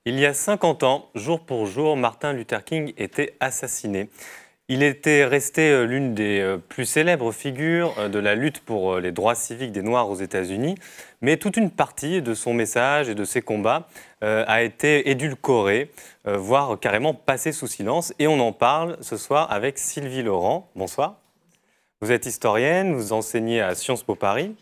Il y a 50 ans, jour pour jour, Martin Luther King était assassiné. Il était resté l'une des plus célèbres figures de la lutte pour les droits civiques des Noirs aux États-Unis, mais toute une partie de son message et de ses combats a été édulcorée, voire carrément passée sous silence. Et on en parle ce soir avec Sylvie Laurent. Bonsoir. Vous êtes historienne, vous enseignez à Sciences Po Paris.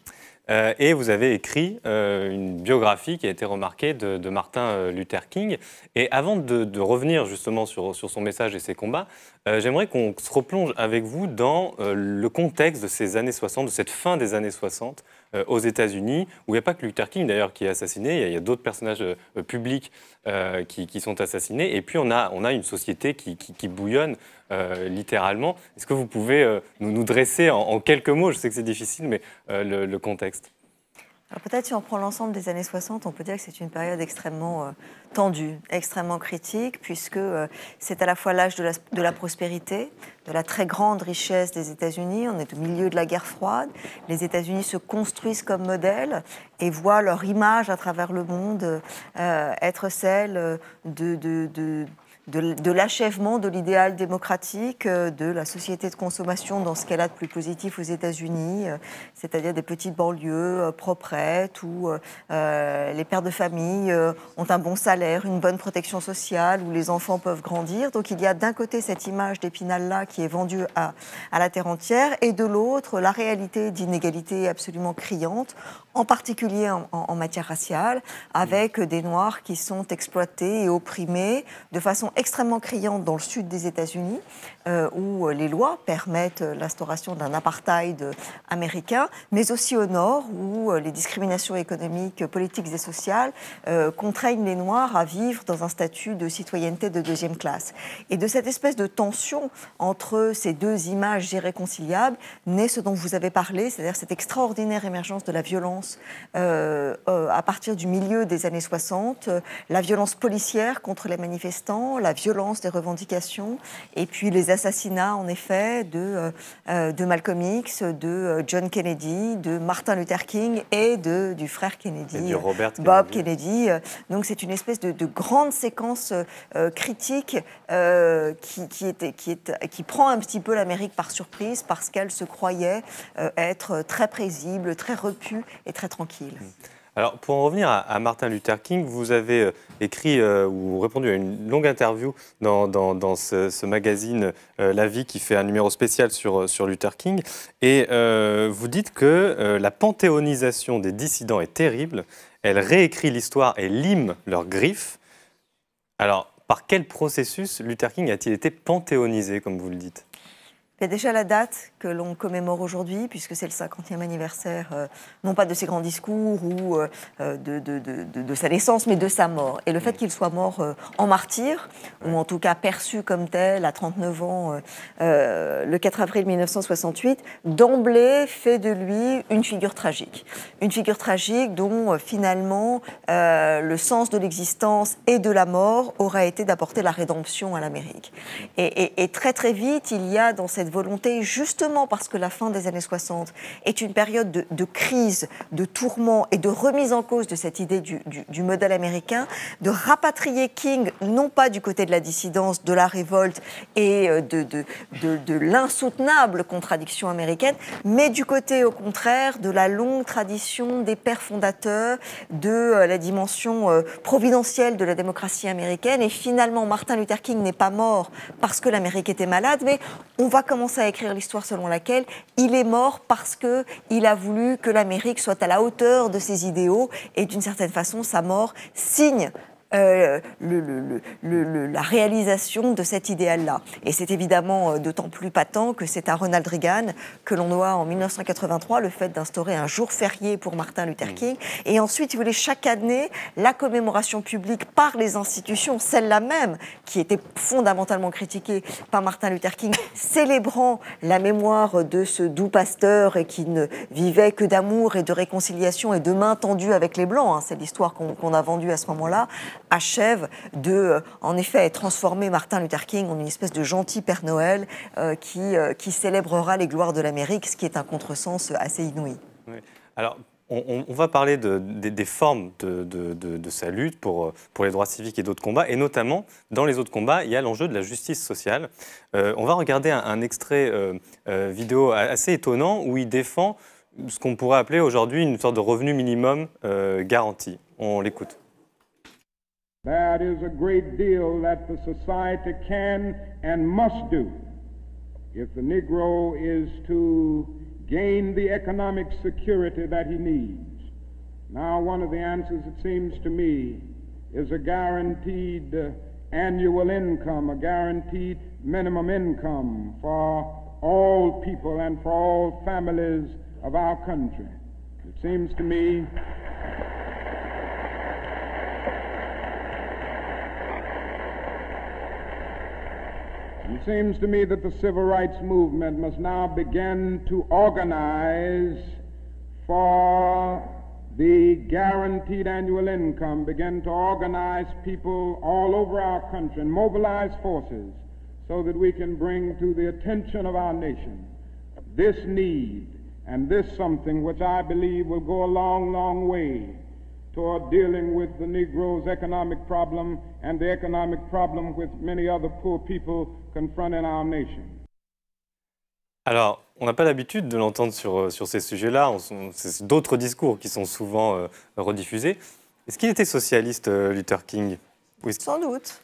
Et vous avez écrit une biographie qui a été remarquée de Martin Luther King. Et avant de revenir justement sur son message et ses combats, j'aimerais qu'on se replonge avec vous dans le contexte de ces années 60, de cette fin des années 60 aux États-Unis, où il n'y a pas que Luther King d'ailleurs qui est assassiné, il y a d'autres personnages publics qui sont assassinés. Et puis on a une société qui bouillonne littéralement. Est-ce que vous pouvez nous dresser en quelques mots, je sais que c'est difficile, mais le contexte? Alors peut-être si on prend l'ensemble des années 60, on peut dire que c'est une période extrêmement tendue, extrêmement critique, puisque c'est à la fois l'âge de la prospérité, de la très grande richesse des États-Unis. On est au milieu de la guerre froide. Les États-Unis se construisent comme modèle et voient leur image à travers le monde être celle de l'achèvement de l'idéal démocratique, de la société de consommation dans ce qu'elle a de plus positif aux États-Unis, c'est-à-dire des petites banlieues proprettes où les pères de famille ont un bon salaire, une bonne protection sociale, où les enfants peuvent grandir. Donc il y a d'un côté cette image d'Épinal-là qui est vendue à la terre entière, et de l'autre la réalité d'inégalités absolument criantes, en particulier en matière raciale, avec des Noirs qui sont exploités et opprimés de façon extrêmement criante dans le sud des États-Unis, où les lois permettent l'instauration d'un apartheid américain, mais aussi au nord, où les discriminations économiques, politiques et sociales contraignent les Noirs à vivre dans un statut de citoyenneté de deuxième classe. Et de cette espèce de tension entre ces deux images irréconciliables naît ce dont vous avez parlé, c'est-à-dire cette extraordinaire émergence de la violence à partir du milieu des années 60, la violence policière contre les manifestants, la violence des revendications, et puis les assassinats, en effet, de Malcolm X, de John Kennedy, de Martin Luther King et du frère Kennedy, Bob Kennedy. Donc c'est une espèce de grande séquence critique qui prend un petit peu l'Amérique par surprise parce qu'elle se croyait être très paisible, très repue et très tranquille. Alors, pour en revenir à Martin Luther King, vous avez écrit ou répondu à une longue interview dans ce magazine La Vie, qui fait un numéro spécial sur Luther King. Et vous dites que la panthéonisation des dissidents est terrible. Elle réécrit l'histoire et lime leurs griffes. Alors, par quel processus Luther King a-t-il été panthéonisé, comme vous le dites ? Il y a déjà la date que l'on commémore aujourd'hui, puisque c'est le 50e anniversaire, non pas de ses grands discours ou de sa naissance, mais de sa mort. Et le fait qu'il soit mort en martyr, ou en tout cas perçu comme tel, à 39 ans, le 4 avril 1968, d'emblée fait de lui une figure tragique. Une figure tragique dont, finalement, le sens de l'existence et de la mort aurait été d'apporter la rédemption à l'Amérique. Et très très vite, il y a dans cette volonté, justement parce que la fin des années 60 est une période de crise, de tourment et de remise en cause de cette idée du modèle américain, de rapatrier King, non pas du côté de la dissidence, de la révolte et de l'insoutenable contradiction américaine, mais du côté, au contraire, de la longue tradition des pères fondateurs, de la dimension providentielle de la démocratie américaine. Et finalement, Martin Luther King n'est pas mort parce que l'Amérique était malade, mais on va commencer à écrire l'histoire selon laquelle il est mort parce qu'il a voulu que l'Amérique soit à la hauteur de ses idéaux, et d'une certaine façon, sa mort signe la réalisation de cet idéal-là. Et c'est évidemment d'autant plus patent que c'est à Ronald Reagan que l'on doit, en 1983, le fait d'instaurer un jour férié pour Martin Luther King. Et ensuite, si vous voulez, chaque année, la commémoration publique par les institutions, celle-là même, qui était fondamentalement critiquée par Martin Luther King, célébrant la mémoire de ce doux pasteur et qui ne vivait que d'amour et de réconciliation et de main tendue avec les Blancs, hein, c'est l'histoire qu'on a vendue à ce moment-là, achève de, en effet, transformer Martin Luther King en une espèce de gentil Père Noël qui célébrera les gloires de l'Amérique, ce qui est un contresens assez inouï. Oui. Alors, on va parler des formes de sa lutte pour les droits civiques et d'autres combats. Et notamment, dans les autres combats, il y a l'enjeu de la justice sociale. On va regarder un extrait vidéo assez étonnant où il défend ce qu'on pourrait appeler aujourd'hui une sorte de revenu minimum garanti. On l'écoute. That is a great deal that the society can and must do if the Negro is to gain the economic security that he needs. Now, one of the answers, it seems to me, is a guaranteed annual income, a guaranteed minimum income for all people and for all families of our country. It seems to me that the civil rights movement must now begin to organize for the guaranteed annual income, begin to organize people all over our country and mobilize forces so that we can bring to the attention of our nation this need and this something which I believe will go a long, long way toward dealing with the Negro's economic problem and the economic problem with many other poor people confronting our nation. Alors, on n'a pas l'habitude de l'entendre sur ces sujets-là. C'est d'autres discours qui sont souvent rediffusés. Est-ce qu'il était socialiste, Luther King? Oui. Sans doute.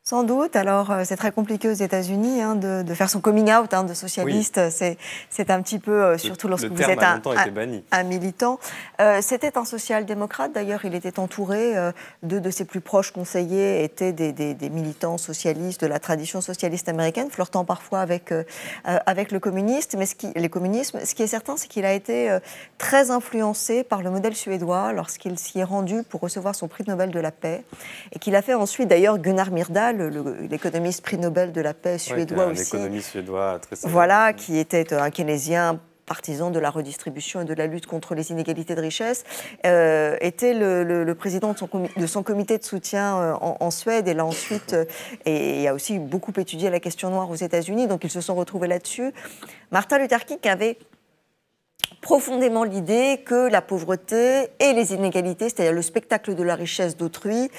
Sans doute. Alors, c'est très compliqué aux États-Unis de faire son coming out de socialiste. Oui. C'est un petit peu, surtout lorsque vous êtes un militant. C'était un social-démocrate. D'ailleurs, il était entouré, deux de ses plus proches conseillers étaient des militants socialistes de la tradition socialiste américaine, flirtant parfois avec le communisme. Mais ce qui est certain, c'est qu'il a été très influencé par le modèle suédois lorsqu'il s'y est rendu pour recevoir son prix Nobel de la paix. Et qu'il a fait ensuite, d'ailleurs, Gunnar Myrdal, l'économiste prix Nobel de la paix suédois aussi. L'économiste suédois très célèbre. Voilà, qui était un keynésien partisan de la redistribution et de la lutte contre les inégalités de richesse, était le président de son comité de soutien en Suède. Et là ensuite, et a aussi beaucoup étudié la question noire aux États-Unis, donc ils se sont retrouvés là-dessus. Martin Luther King avait profondément l'idée que la pauvreté et les inégalités, c'est-à-dire le spectacle de la richesse d'autrui,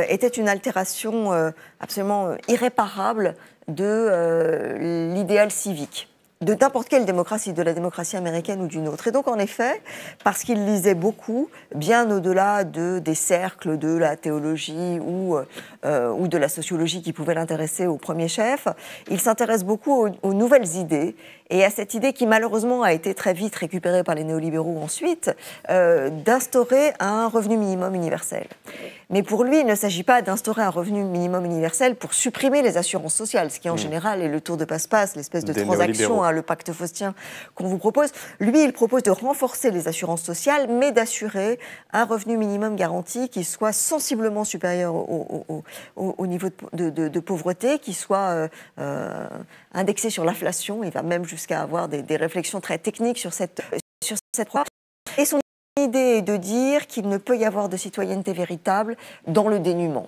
était une altération absolument irréparable de l'idéal civique, de n'importe quelle démocratie, de la démocratie américaine ou d'une autre. Et donc, en effet, parce qu'il lisait beaucoup, bien au-delà des cercles de la théologie ou de la sociologie qui pouvaient l'intéresser au premier chef, il s'intéresse beaucoup aux nouvelles idées et à cette idée qui, malheureusement, a été très vite récupérée par les néolibéraux ensuite, d'instaurer un revenu minimum universel. Mais pour lui, il ne s'agit pas d'instaurer un revenu minimum universel pour supprimer les assurances sociales, ce qui en général est le tour de passe-passe, l'espèce de transaction, le pacte faustien qu'on vous propose. Lui, il propose de renforcer les assurances sociales, mais d'assurer un revenu minimum garanti qui soit sensiblement supérieur au niveau de pauvreté, qui soit indexé sur l'inflation. Il va même jusqu'à avoir des réflexions très techniques sur cette proie. Et son idée est de dire qu'il ne peut y avoir de citoyenneté véritable dans le dénuement.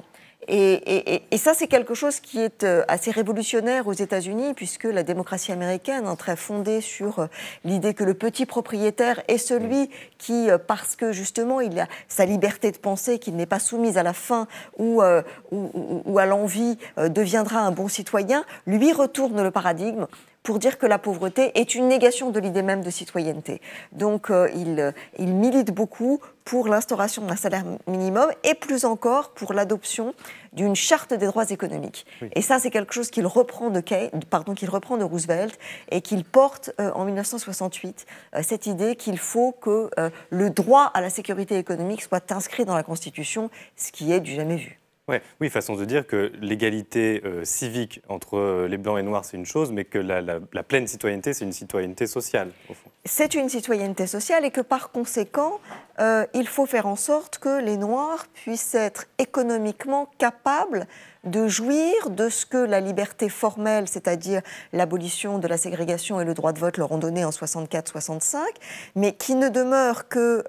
Et ça, c'est quelque chose qui est assez révolutionnaire aux États-Unis, puisque la démocratie américaine, très fondée sur l'idée que le petit propriétaire est celui qui, parce que justement il a sa liberté de penser, qu'il n'est pas soumis à la faim ou à l'envie, deviendra un bon citoyen, lui retourne le paradigme pour dire que la pauvreté est une négation de l'idée même de citoyenneté. Donc il milite beaucoup pour l'instauration d'un salaire minimum et plus encore pour l'adoption d'une charte des droits économiques. Oui. Et ça, c'est quelque chose qu'il reprend de Roosevelt et qu'il porte en 1968, cette idée qu'il faut que le droit à la sécurité économique soit inscrit dans la Constitution, ce qui est du jamais vu. Ouais, oui, façon de dire que l'égalité civique entre les Blancs et Noirs, c'est une chose, mais que la pleine citoyenneté, c'est une citoyenneté sociale, au fond. C'est une citoyenneté sociale et que, par conséquent, il faut faire en sorte que les Noirs puissent être économiquement capables de jouir de ce que la liberté formelle, c'est-à-dire l'abolition de la ségrégation et le droit de vote leur ont donné en 64-65, mais qui ne demeurent que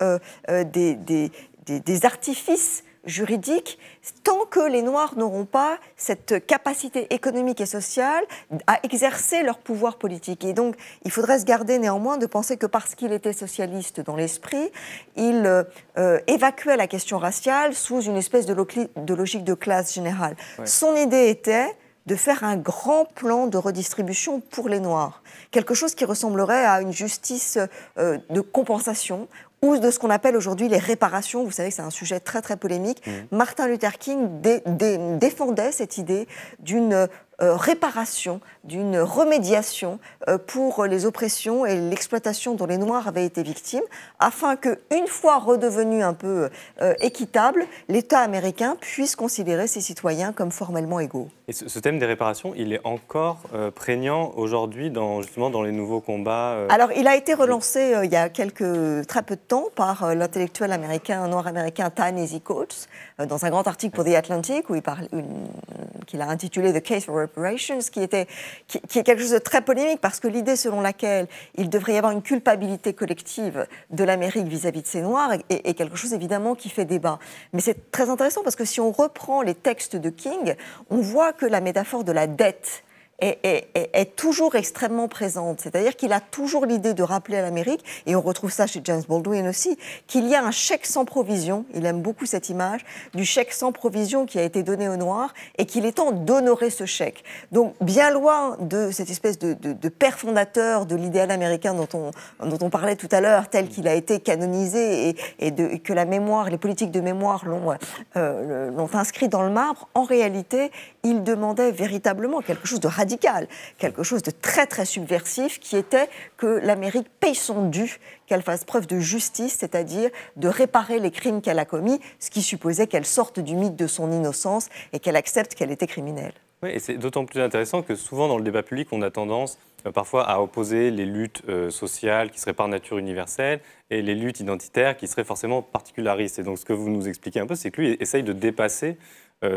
des artifices juridique tant que les Noirs n'auront pas cette capacité économique et sociale à exercer leur pouvoir politique. Et donc, il faudrait se garder néanmoins de penser que parce qu'il était socialiste dans l'esprit, il évacuait la question raciale sous une espèce de logique de classe générale. Ouais. Son idée était de faire un grand plan de redistribution pour les Noirs. Quelque chose qui ressemblerait à une justice de compensation ou de ce qu'on appelle aujourd'hui les réparations. Vous savez que c'est un sujet très, très polémique. Martin Luther King défendait cette idée d'une réparation, d'une remédiation pour les oppressions et l'exploitation dont les Noirs avaient été victimes, afin qu'une fois redevenu un peu équitable, l'État américain puisse considérer ses citoyens comme formellement égaux. Et ce thème des réparations, il est encore prégnant aujourd'hui justement dans les nouveaux combats Alors, il a été relancé il y a très peu de temps par l'intellectuel noir-américain Ta-Nehisi Coates, dans un grand article pour The Atlantic, qu'il a intitulé The Case for Reparations, qui est quelque chose de très polémique, parce que l'idée selon laquelle il devrait y avoir une culpabilité collective de l'Amérique vis-à-vis de ces Noirs est quelque chose évidemment qui fait débat. Mais c'est très intéressant parce que si on reprend les textes de King, on voit que la métaphore de la dette est toujours extrêmement présente. C'est-à-dire qu'il a toujours l'idée de rappeler à l'Amérique, et on retrouve ça chez James Baldwin aussi, qu'il y a un chèque sans provision, il aime beaucoup cette image, du chèque sans provision qui a été donné aux Noirs, et qu'il est temps d'honorer ce chèque. Donc, bien loin de cette espèce de père fondateur de l'idéal américain dont on parlait tout à l'heure, tel qu'il a été canonisé, et que la mémoire, les politiques de mémoire l'ont inscrit dans le marbre, en réalité, il demandait véritablement quelque chose de radical, quelque chose de très très subversif, qui était que l'Amérique paye son dû, qu'elle fasse preuve de justice, c'est-à-dire de réparer les crimes qu'elle a commis, ce qui supposait qu'elle sorte du mythe de son innocence et qu'elle accepte qu'elle était criminelle. Oui, et c'est d'autant plus intéressant que souvent dans le débat public, on a tendance parfois à opposer les luttes sociales qui seraient par nature universelles et les luttes identitaires qui seraient forcément particularistes. Et donc ce que vous nous expliquez un peu, c'est que lui essaye de dépasser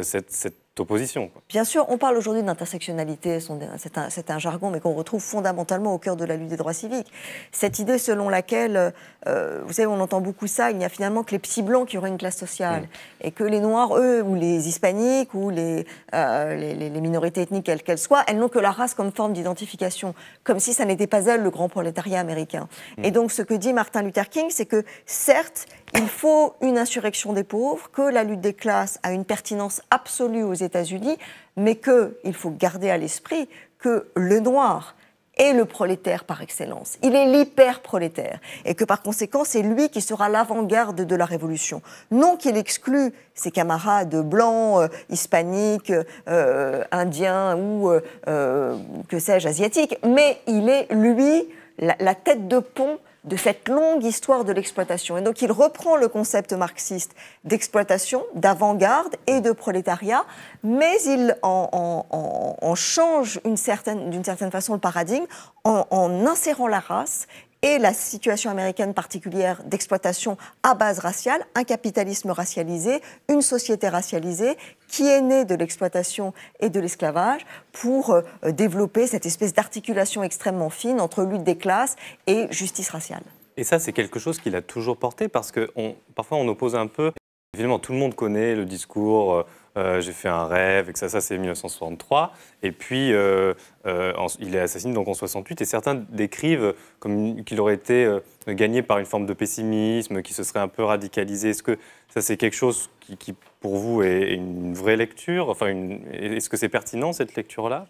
cette opposition, quoi. Bien sûr, on parle aujourd'hui d'intersectionnalité, c'est un jargon, mais qu'on retrouve fondamentalement au cœur de la lutte des droits civiques. Cette idée selon laquelle, vous savez, on entend beaucoup ça, il n'y a finalement que les petits blancs qui auraient une classe sociale, et que les Noirs, eux, ou les Hispaniques, ou les minorités ethniques, quelles qu'elles soient, elles n'ont que la race comme forme d'identification, comme si ça n'était pas elles, le grand prolétariat américain. Et donc, ce que dit Martin Luther King, c'est que, certes, il faut une insurrection des pauvres, que la lutte des classes a une pertinence absolue aux États-Unis, mais qu'il faut garder à l'esprit que le noir est le prolétaire par excellence. Il est l'hyper-prolétaire. Et que par conséquent, c'est lui qui sera l'avant-garde de la révolution. Non qu'il exclut ses camarades blancs, hispaniques, indiens ou, que sais-je, asiatiques, mais il est, lui, la tête de pont de cette longue histoire de l'exploitation. Et donc il reprend le concept marxiste d'exploitation, d'avant-garde et de prolétariat, mais il en change d'une certaine façon le paradigme en insérant la race et la situation américaine particulière d'exploitation à base raciale, un capitalisme racialisé, une société racialisée qui est née de l'exploitation et de l'esclavage pour développer cette espèce d'articulation extrêmement fine entre lutte des classes et justice raciale. Et ça, c'est quelque chose qu'il a toujours porté, parce que parfois on oppose un peu. Évidemment, tout le monde connaît le discours j'ai fait un rêve, et que ça c'est 1963. Et puis, il est assassiné donc en 68. Et certains décrivent comme qu'il aurait été gagné par une forme de pessimisme, qui se serait un peu radicalisé. Est-ce que ça, c'est quelque chose qui pour vous, est une vraie lecture? Enfin, est-ce que c'est pertinent, cette lecture-là?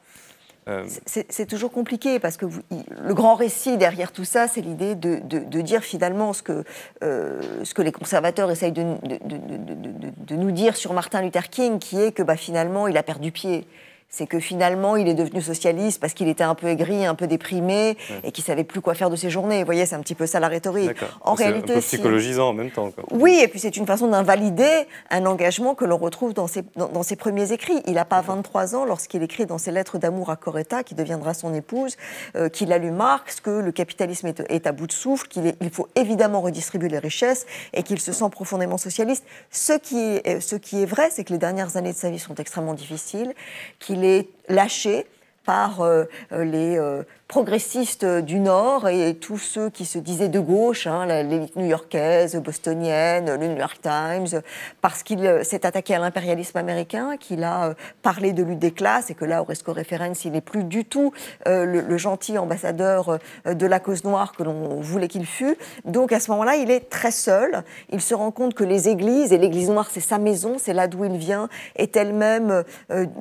C'est toujours compliqué, parce que le grand récit derrière tout ça, c'est l'idée de dire finalement ce que les conservateurs essayent de nous dire sur Martin Luther King, qui est que finalement il a perdu pied. C'est que finalement, il est devenu socialiste parce qu'il était un peu aigri, un peu déprimé, et qu'il ne savait plus quoi faire de ses journées. Vous voyez, c'est un petit peu ça la rhétorique. En réalité, c'est un peu psychologisant en même temps, quoi. Oui, et puis c'est une façon d'invalider un engagement que l'on retrouve dans ses premiers écrits. Il n'a pas 23 ans lorsqu'il écrit dans ses lettres d'amour à Coretta, qui deviendra son épouse, qu'il a lu Marx, que le capitalisme est à bout de souffle, qu'il faut évidemment redistribuer les richesses, et qu'il se sent profondément socialiste. Ce qui est vrai, c'est que les dernières années de sa vie sont extrêmement difficiles, qu'il est lâché par les progressistes du Nord et tous ceux qui se disaient de gauche, l'élite new-yorkaise, bostonienne, le New York Times, parce qu'il s'est attaqué à l'impérialisme américain, qu'il a parlé de lutte des classes et que là, au Resco Referens, il n'est plus du tout le gentil ambassadeur de la cause noire que l'on voulait qu'il fût. Donc à ce moment-là, il est très seul. Il se rend compte que les églises, et l'église noire, c'est sa maison, c'est là d'où il vient, est elle-même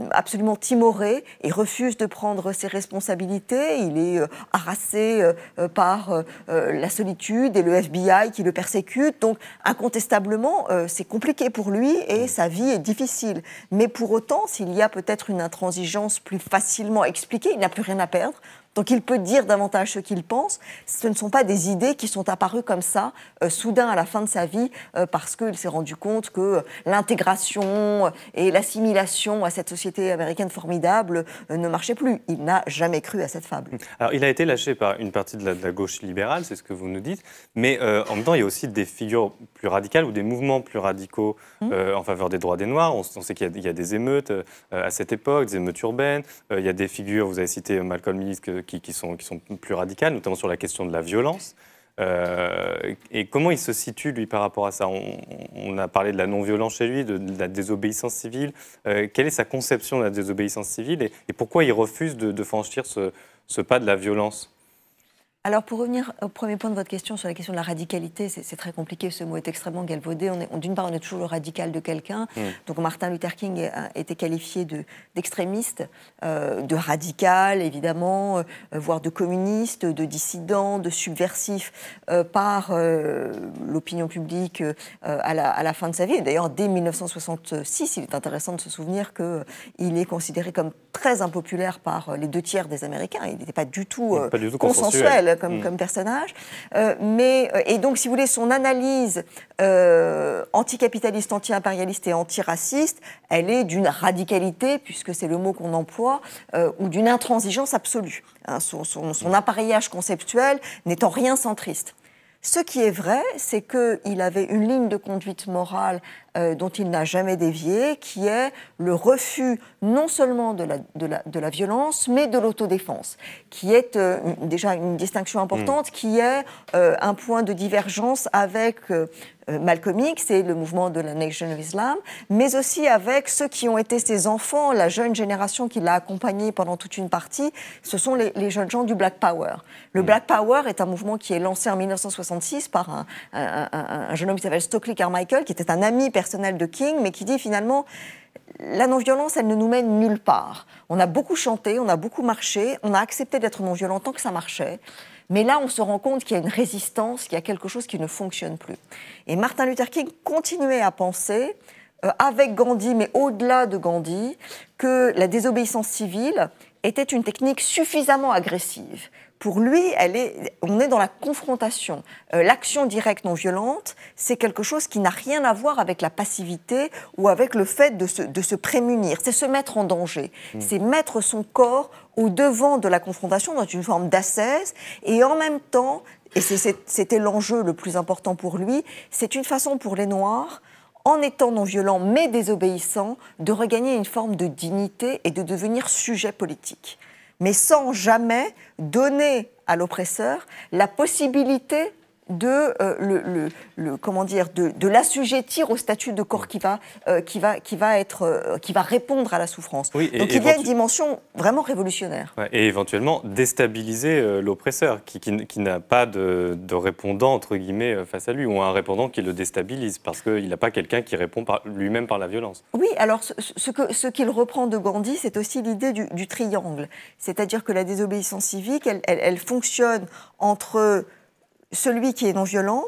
absolument timorée et refuse de prendre ses responsabilités. Il est harassé par la solitude et le FBI qui le persécute. Donc incontestablement, c'est compliqué pour lui et sa vie est difficile. Mais pour autant, s'il y a peut-être une intransigeance plus facilement expliquée, il n'a plus rien à perdre. Donc il peut dire davantage ce qu'il pense. Ce ne sont pas des idées qui sont apparues comme ça, soudain à la fin de sa vie, parce qu'il s'est rendu compte que l'intégration et l'assimilation à cette société américaine formidable ne marchait plus. Il n'a jamais cru à cette fable. Alors il a été lâché par une partie de la gauche libérale, c'est ce que vous nous dites, mais en même temps il y a aussi des figures plus radicales ou des mouvements plus radicaux en faveur des droits des Noirs. On sait qu'il y a des émeutes à cette époque, des émeutes urbaines. Il y a des figures, vous avez cité Malcolm X, qui sont plus radicales, notamment sur la question de la violence. Et comment il se situe, lui, par rapport à ça? On a parlé de la non-violence chez lui, de la désobéissance civile. Quelle est sa conception de la désobéissance civile et pourquoi il refuse de franchir ce pas de la violence? Alors, pour revenir au premier point de votre question sur la question de la radicalité, c'est très compliqué, ce mot est extrêmement galvaudé. D'une part, on est toujours le radical de quelqu'un. Donc, Martin Luther King a été qualifié d'extrémiste, de radical, évidemment, voire de communiste, de dissident, de subversif par l'opinion publique à la fin de sa vie. Et d'ailleurs, dès 1966, il est intéressant de se souvenir qu'il est considéré comme très impopulaire par les 2/3 des Américains. Il n'était pas du tout consensuel comme personnage. Et donc, si vous voulez, son analyse anticapitaliste, anti-impérialiste et antiraciste, elle est d'une radicalité, puisque c'est le mot qu'on emploie, ou d'une intransigeance absolue. Son appareillage conceptuel n'est en rien centriste. Ce qui est vrai, c'est qu'il avait une ligne de conduite morale dont il n'a jamais dévié, qui est le refus non seulement de la violence, mais de l'autodéfense, qui est déjà une distinction importante, qui est un point de divergence avec Malcolm X et le mouvement de la Nation of Islam, mais aussi avec ceux qui ont été ses enfants, la jeune génération qui l'a accompagné pendant toute une partie, ce sont les jeunes gens du Black Power. Le Black Power est un mouvement qui est lancé en 1966 par un jeune homme qui s'appelle Stokely Carmichael, qui était un ami personnel de King, mais qui dit finalement la non-violence, elle ne nous mène nulle part. On a beaucoup chanté, on a beaucoup marché, on a accepté d'être non-violent tant que ça marchait. Mais là, on se rend compte qu'il y a une résistance, qu'il y a quelque chose qui ne fonctionne plus. Et Martin Luther King continuait à penser, avec Gandhi, mais au-delà de Gandhi, que la désobéissance civile était une technique suffisamment agressive. Pour lui, on est dans la confrontation. L'action directe non violente, c'est quelque chose qui n'a rien à voir avec la passivité ou avec le fait de se prémunir. C'est se mettre en danger. C'est mettre son corps au devant de la confrontation dans une forme d'ascèse. Et en même temps, et c'était l'enjeu le plus important pour lui, c'est une façon pour les Noirs, en étant non violents mais désobéissants, de regagner une forme de dignité et de devenir sujet politique. Mais sans jamais donner à l'oppresseur la possibilité de l'assujettir au statut de corps qui va répondre à la souffrance. Oui, donc il y a une dimension vraiment révolutionnaire. Ouais, et éventuellement déstabiliser l'oppresseur qui n'a pas de répondant entre guillemets face à lui, ou un répondant qui le déstabilise parce qu'il n'a pas quelqu'un qui répond lui-même par la violence. Oui, alors ce qu'il reprend de Gandhi, c'est aussi l'idée du triangle. C'est-à-dire que la désobéissance civique, elle fonctionne entre celui qui est non-violent,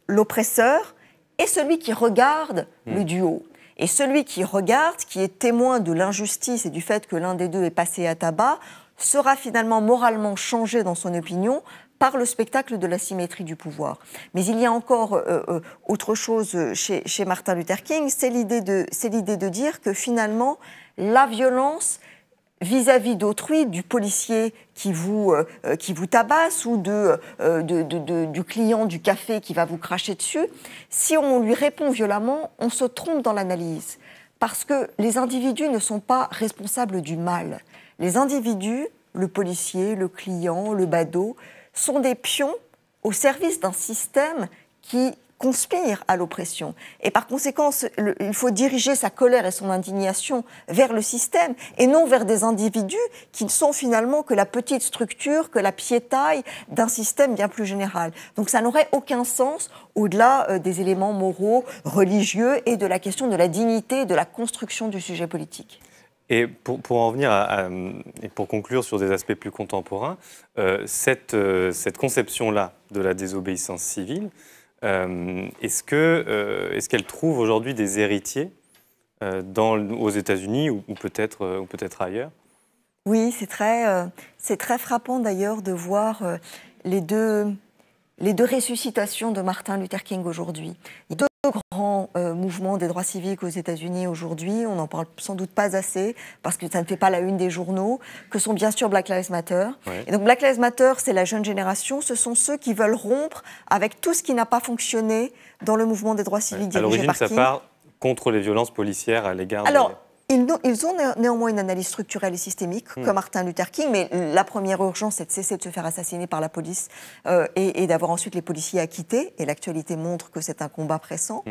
l'oppresseur, et celui qui regarde le duo. Et celui qui regarde, qui est témoin de l'injustice et du fait que l'un des deux est passé à tabac, sera finalement moralement changé dans son opinion par le spectacle de la symétrie du pouvoir. Mais il y a encore autre chose chez Martin Luther King, c'est l'idée de dire que finalement, la violence vis-à-vis d'autrui, du policier qui vous tabasse ou du client du café qui va vous cracher dessus, si on lui répond violemment, on se trompe dans l'analyse. Parce que les individus ne sont pas responsables du mal. Les individus le policier, le client, le badaud, sont des pions au service d'un système qui conspire à l'oppression. Et par conséquent, il faut diriger sa colère et son indignation vers le système et non vers des individus qui ne sont finalement que la petite structure, que la piétaille d'un système bien plus général. Donc ça n'aurait aucun sens au-delà des éléments moraux, religieux et de la question de la dignité, de la construction du sujet politique. Et pour en venir et pour conclure sur des aspects plus contemporains, cette conception-là de la désobéissance civile, est-ce qu'elle trouve aujourd'hui des héritiers aux États-Unis ou peut-être ailleurs? Oui, c'est très frappant d'ailleurs de voir les deux ressuscitations de Martin Luther King aujourd'hui. Il y a deux grands mouvements des droits civiques aux États-Unis aujourd'hui, on n'en parle sans doute pas assez parce que ça ne fait pas la une des journaux, que sont bien sûr Black Lives Matter. Ouais. Et donc Black Lives Matter, c'est la jeune génération, ce sont ceux qui veulent rompre avec tout ce qui n'a pas fonctionné dans le mouvement des droits civiques dirigé par King. À l'origine, ça part contre les violences policières à l'égard Ils ont néanmoins une analyse structurelle et systémique, comme Martin Luther King, mais la première urgence, c'est de cesser de se faire assassiner par la police et d'avoir ensuite les policiers acquittés. Et l'actualité montre que c'est un combat pressant.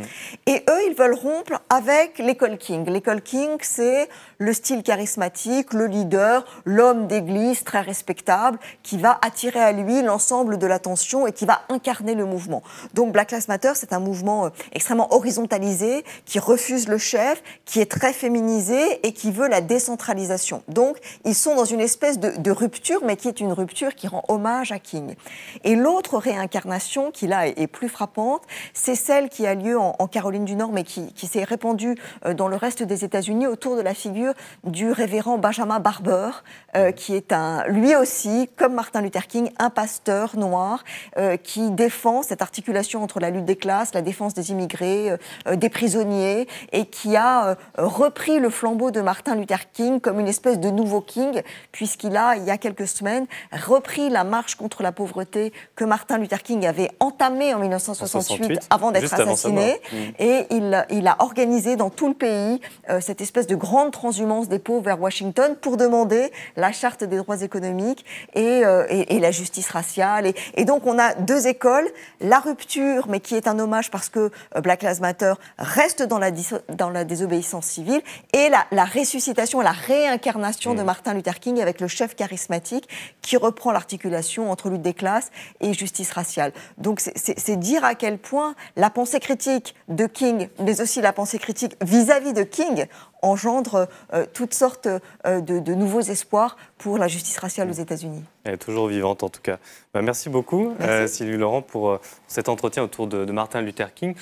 Et eux, ils veulent rompre avec l'école King. L'école King, c'est le style charismatique, le leader, l'homme d'église très respectable, qui va attirer à lui l'ensemble de l'attention et qui va incarner le mouvement. Donc Black Lives Matter, c'est un mouvement extrêmement horizontalisé, qui refuse le chef, qui est très féminisé, et qui veut la décentralisation. Donc, ils sont dans une espèce de rupture, mais qui est une rupture qui rend hommage à King. Et l'autre réincarnation, qui là est plus frappante, c'est celle qui a lieu en Caroline du Nord, mais qui s'est répandue dans le reste des États-Unis autour de la figure du révérend Benjamin Barber, qui est lui aussi, comme Martin Luther King, un pasteur noir qui défend cette articulation entre la lutte des classes, la défense des immigrés, des prisonniers, et qui a repris le flambeau de Martin Luther King comme une espèce de nouveau King, puisqu'il a, il y a quelques semaines, repris la marche contre la pauvreté que Martin Luther King avait entamée en 1968 avant d'être assassiné. Et il a organisé dans tout le pays cette espèce de grande transhumance des pauvres vers Washington pour demander la charte des droits économiques et la justice raciale. Et donc on a deux écoles, la rupture, mais qui est un hommage parce que Black Lives Matter reste dans la désobéissance civile, et la ressuscitation, la réincarnation de Martin Luther King avec le chef charismatique qui reprend l'articulation entre lutte des classes et justice raciale. Donc c'est dire à quel point la pensée critique de King, mais aussi la pensée critique vis-à-vis de King, engendre toutes sortes de nouveaux espoirs pour la justice raciale aux États-Unis. Elle est toujours vivante en tout cas. Merci beaucoup Sylvie Laurent pour cet entretien autour de Martin Luther King.